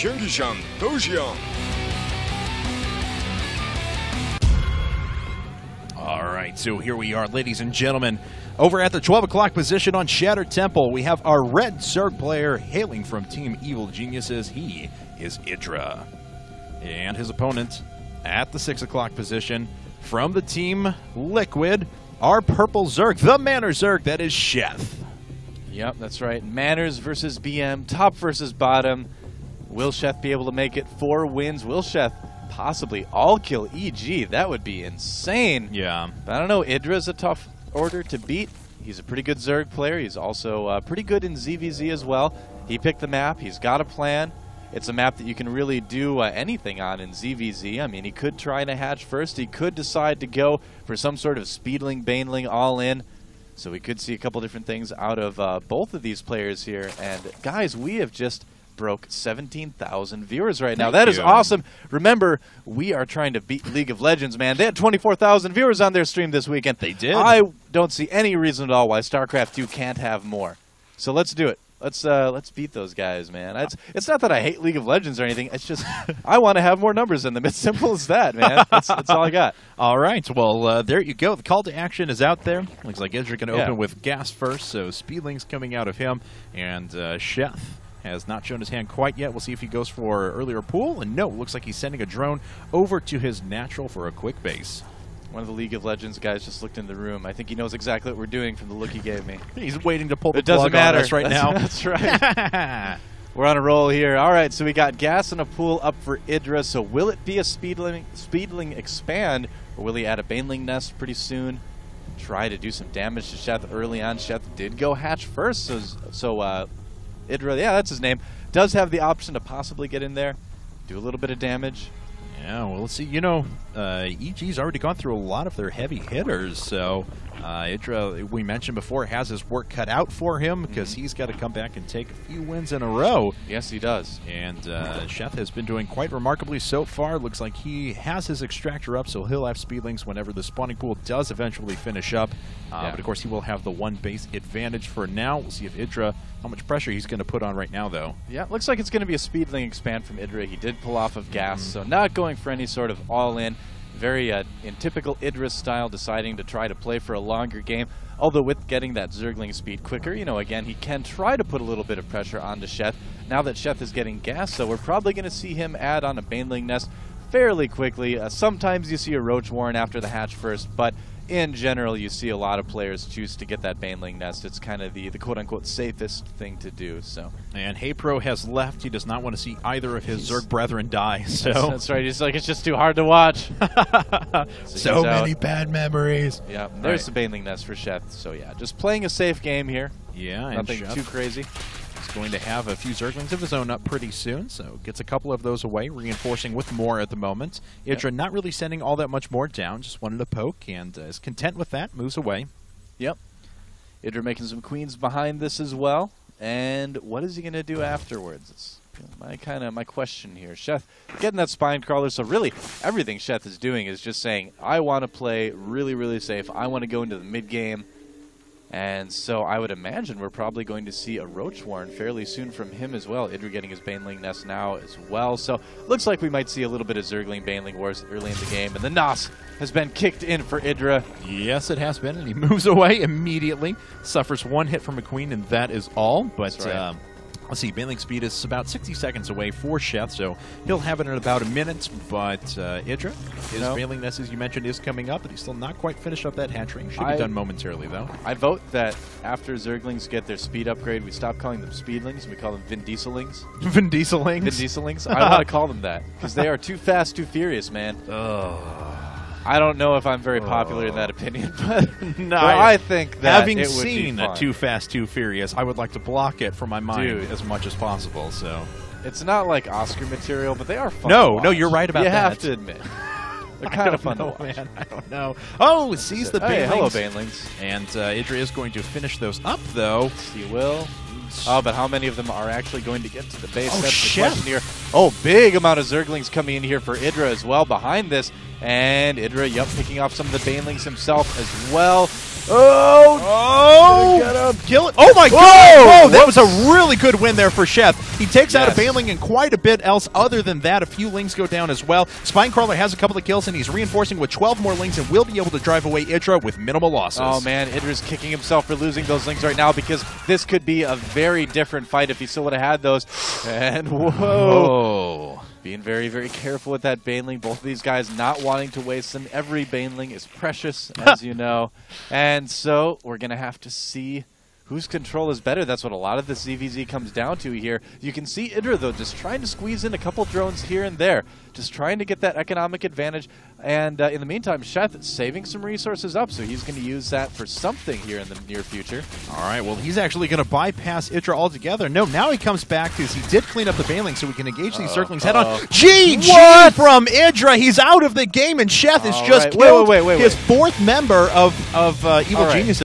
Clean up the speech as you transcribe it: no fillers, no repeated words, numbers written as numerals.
Shingishan Dojian. All right, so here we are, ladies and gentlemen. Over at the 12 o'clock position on Shattered Temple, we have our red Zerg player hailing from Team Evil Geniuses. He is IDrA. And his opponent at the 6 o'clock position from the Team Liquid, our purple Zerg, the Manor Zerg, that is Sheth. Yep, that's right. Manners versus BM, top versus bottom. Will Sheth be able to make it 4 wins? Will Sheth possibly all-kill EG? That would be insane. Yeah. But I don't know, IDrA's a tough order to beat. He's a pretty good Zerg player. He's also pretty good in ZVZ as well. He picked the map. He's got a plan. It's a map that you can really do anything on in ZVZ. I mean, he could try to hatch first. He could decide to go for some sort of speedling, baneling, all-in. So we could see a couple different things out of both of these players here. And guys, we have just broke 17,000 viewers right now. That is awesome. Remember, we are trying to beat League of Legends, man. They had 24,000 viewers on their stream this weekend. They did. I don't see any reason at all why StarCraft 2 can't have more. So let's do it. Let's beat those guys, man. It's not that I hate League of Legends or anything. It's just I want to have more numbers in them. It's simple as that, man. That's all I got. All right. Well, there you go. The call to action is out there. Looks like IDrA going to open with gas first, so Speedling's coming out of him. And Sheth has not shown his hand quite yet. We'll see if he goes for earlier pool. And no, looks like he's sending a drone over to his natural for a quick base. One of the League of Legends guys just looked in the room. I think he knows exactly what we're doing from the look he gave me. He's waiting to pull the plug on us right now. That's right. We're on a roll here. All right, so we got gas and a pool up for IDrA. So will it be a speedling expand, or will he add a baneling nest pretty soon? Try to do some damage to Sheth early on. Sheth did go hatch first, so IDrA, yeah, that's his name, does have the option to possibly get in there, do a little bit of damage. Yeah, well, let's see. You know, EG's already gone through a lot of their heavy hitters, so IDrA, we mentioned before, has his work cut out for him because he's got to come back and take a few wins in a row. Yes, he does. And Sheth has been doing quite remarkably so far. Looks like he has his extractor up, so he'll have speedlings whenever the spawning pool does eventually finish up. But, of course, he will have the one base advantage for now. We'll see if IDrA, how much pressure he's going to put on right now, though. Yeah, looks like it's going to be a speedling expand from IDrA. He did pull off of gas, so not going for any sort of all-in. Very in typical IDrA style, deciding to try to play for a longer game. Although with getting that Zergling speed quicker, you know, again, he can try to put a little bit of pressure onto Sheth. Now that Sheth is getting gas, so we're probably going to see him add on a baneling nest fairly quickly. Sometimes you see a Roach Warren after the hatch first, but in general, you see a lot of players choose to get that baneling nest. It's kind of the quote-unquote safest thing to do. So. And HeyPro has left. He does not want to see either of his Zerg brethren die. So that's right. He's like, it's just too hard to watch. so many bad memories. Yeah, there's the baneling nest for Sheth. So yeah, just playing a safe game here. Yeah, nothing too crazy. He's going to have a few Zerglings of his own up pretty soon, so gets a couple of those away, reinforcing with more at the moment. IDrA not really sending all that much more down, just wanted to poke, and is content with that, moves away. Yep. IDrA making some queens behind this as well, and what is he going to do afterwards? It's my question here. Sheth getting that spine crawler, so really everything Sheth is doing is just saying, I want to play really, really safe. I want to go into the mid game. And so I would imagine we're probably going to see a Roach Warren fairly soon from him as well. IDrA getting his baneling nest now as well. So looks like we might see a little bit of Zergling baneling wars early in the game. And the NOS has been kicked in for IDrA. Yes, it has been. And he moves away immediately. Suffers one hit from a queen, and that is all. But let's see, baneling speed is about 60 seconds away for Sheth, so he'll have it in about a minute. But IDrA, his baneling nest, as you mentioned, is coming up, but he's still not quite finished up that hatching. Should be done momentarily, though. I vote that after Zerglings get their speed upgrade, we stop calling them Speedlings, and we call them Vin Dieselings. Vin Dieselings? Vin Dieselings. I want to call them that, because they are too fast, too furious, man. I don't know if I'm very popular in that opinion, but no, I think that having it would seen be fun. Too Fast, Too Furious, I would like to block it from my mind as much as possible. So it's not like Oscar material, but they are fun. No, you're right about that. You have to admit. They're kind of fun to watch. Man, I don't know. Oh, sees the banelings. Hey, hello, banelings. And IDrA is going to finish those up, though. He will. Oh, but how many of them are actually going to get to the base? Oh, that's the question here. Oh, big amount of Zerglings coming in here for IDrA as well behind this. And IDrA, picking off some of the banelings himself as well. Oh! Kill it. Oh my God! Whoa, that was a really good win there for Sheth. He takes out a Baneling and quite a bit else other than that. A few Lings go down as well. Spinecrawler has a couple of kills and he's reinforcing with 12 more Lings and will be able to drive away IDrA with minimal losses. Oh man, IDrA's kicking himself for losing those Lings right now because this could be a very different fight if he still would have had those. And whoa. Being very, very careful with that Baneling. Both of these guys not wanting to waste them. Every Baneling is precious, as you know. And so we're going to have to see whose control is better. That's what a lot of the ZVZ comes down to here. You can see IDrA, though, just trying to squeeze in a couple drones here and there. Just trying to get that economic advantage. And in the meantime, Sheth saving some resources up, so he's going to use that for something here in the near future. All right, well, he's actually going to bypass IDrA altogether. No, now he comes back because he did clean up the Baneling, so we can engage these circlings head-on. GG from IDrA! He's out of the game, and Sheth is just killed his fourth member of Evil Geniuses.